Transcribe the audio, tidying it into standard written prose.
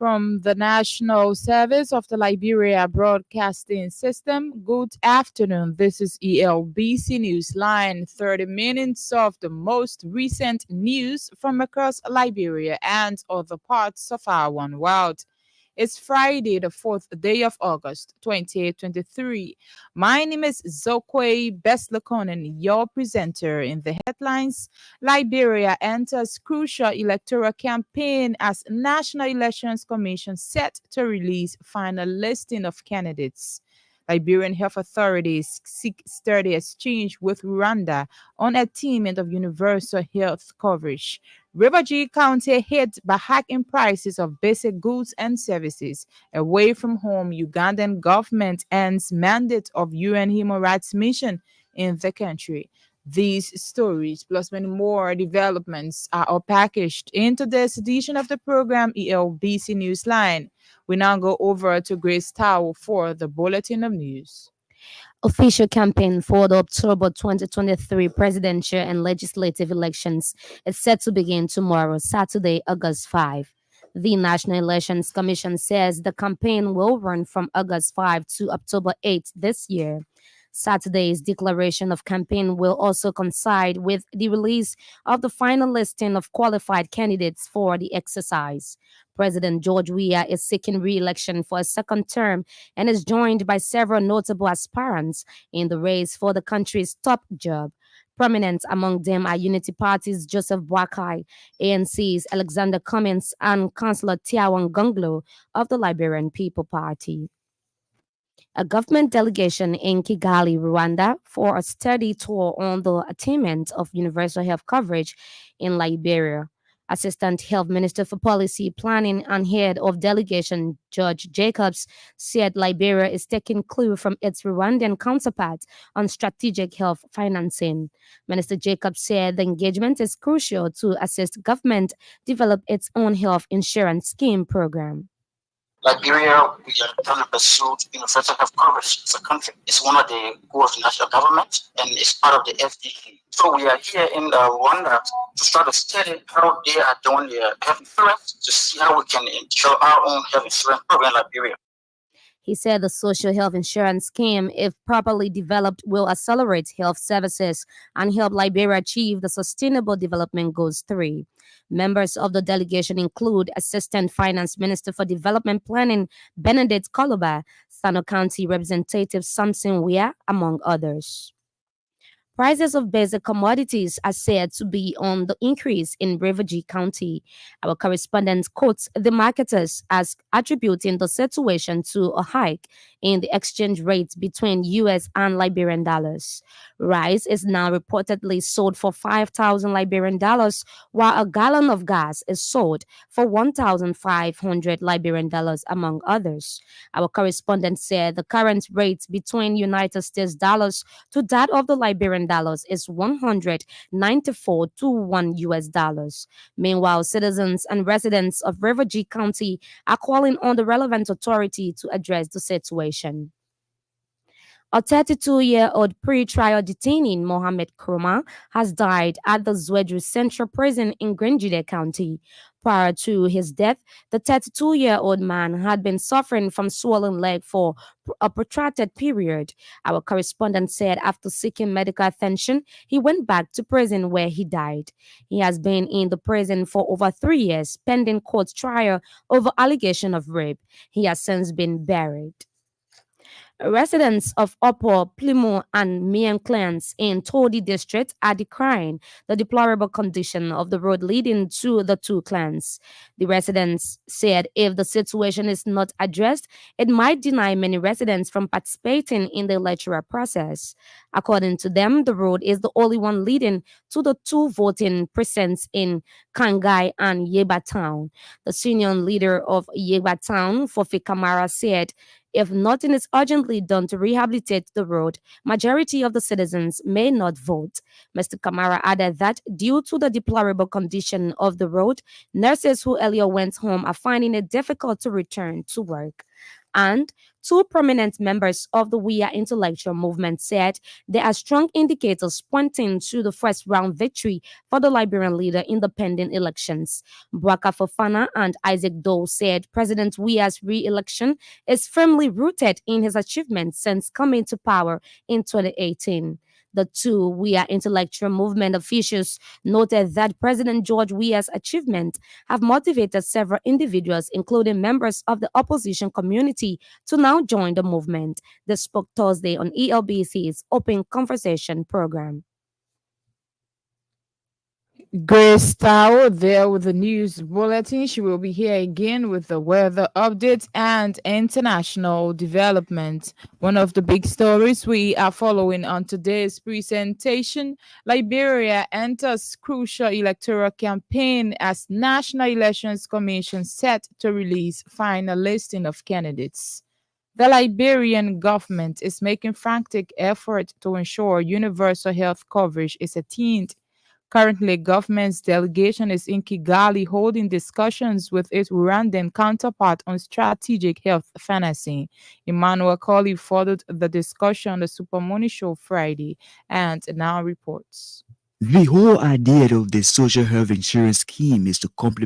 From the National Service of the Liberia Broadcasting System, good afternoon. This is ELBC Newsline, 30 minutes of the most recent news from across Liberia and other parts of our one world. It's Friday, the 4th day of August, 2023. My name is Zokwe Beslekonen, your presenter. In the headlines, Liberia enters crucial electoral campaign as National Elections Commission set to release final listing of candidates. Liberian health authorities seek sturdy exchange with Rwanda on attainment of universal health coverage. River County hit by hiking prices of basic goods and services. Away from home, Ugandan government ends mandate of UN Human Rights Mission in the country. These stories, plus many more developments, are all packaged into this edition of the program ELBC Newsline. We now go over to Grace Tao for the Bulletin of News. Official campaign for the October 2023 presidential and legislative elections is set to begin tomorrow, Saturday, August 5. The National Elections Commission says the campaign will run from August 5 to October 8 this year. Saturday's declaration of campaign will also coincide with the release of the final listing of qualified candidates for the exercise. President George Weah is seeking re-election for a second term and is joined by several notable aspirants in the race for the country's top job. Prominent among them are Unity Party's Joseph Boakai, ANC's Alexander Cummins, and Councillor Tiawan Gonglo of the Liberian People Party. A government delegation in Kigali, Rwanda, for a study tour on the attainment of universal health coverage in Liberia. Assistant Health Minister for Policy Planning and Head of Delegation George Jacobs said Liberia is taking clue from its Rwandan counterpart on strategic health financing. Minister Jacobs said the engagement is crucial to assist government develop its own health insurance scheme program. Liberia, we are trying to pursue universal health coverage as a country. It's one of the goals of the national government and it's part of the FDP. So we are here in Rwanda to start to study how they are doing their health insurance to see how we can ensure our own health insurance program in Liberia. He said the social health insurance scheme, if properly developed, will accelerate health services and help Liberia achieve the Sustainable Development Goals 3. Members of the delegation include Assistant Finance Minister for Development Planning Benedict Koloba, Sano County Representative Samson Weah, among others. Prices of basic commodities are said to be on the increase in River County. Our correspondent quotes the marketers as attributing the situation to a hike in the exchange rate between US and Liberian dollars. Rice is now reportedly sold for 5,000 Liberian dollars, while a gallon of gas is sold for 1,500 Liberian dollars, among others. Our correspondent said the current rate between United States dollars to that of the Liberian dollars is 194 to 1 US dollars. Meanwhile, citizens and residents of River County are calling on the relevant authority to address the situation. A 32-year-old pre-trial detainee, Mohammed Kroma, has died at the Zwedru Central Prison in Grangide County. Prior to his death, the 32-year-old man had been suffering from swollen leg for a protracted period. Our correspondent said after seeking medical attention, he went back to prison where he died. He has been in the prison for over 3 years, pending court trial over allegation of rape. He has since been buried. Residents of Upper Plymouth and Mian clans in Todi district are decrying the deplorable condition of the road leading to the two clans. The residents said if the situation is not addressed, it might deny many residents from participating in the electoral process. According to them, the road is the only one leading to the two voting precincts in Kangai and Yeba Town. The senior leader of Yeba Town, Fofi Kamara, said if nothing is urgently done to rehabilitate the road, majority of the citizens may not vote. Mr. Kamara added that due to the deplorable condition of the road, nurses who earlier went home are finding it difficult to return to work. And two prominent members of the We Are Intellectual movement said there are strong indicators pointing to the first round victory for the Liberian leader in the pending elections. Bwaka Fofana and Isaac Doe said President Weah's re-election is firmly rooted in his achievements since coming to power in 2018. The two We Are Intellectual movement officials noted that President George Weah's achievements have motivated several individuals, including members of the opposition community, to now join the movement. They spoke Thursday on ELBC's Open Conversation program. Grace Tao there with the news bulletin. She will be here again with the weather updates and international developments. One of the big stories we are following on today's presentation: Liberia enters crucial electoral campaign as National Elections Commission set to release final listing of candidates. The Liberian government is making frantic effort to ensure universal health coverage is attained. Currently, government's delegation is in Kigali holding discussions with its Rwandan counterpart on strategic health financing. Emmanuel Colley followed the discussion on the Super Money Show Friday and now reports. The whole idea of the social health insurance scheme is to complement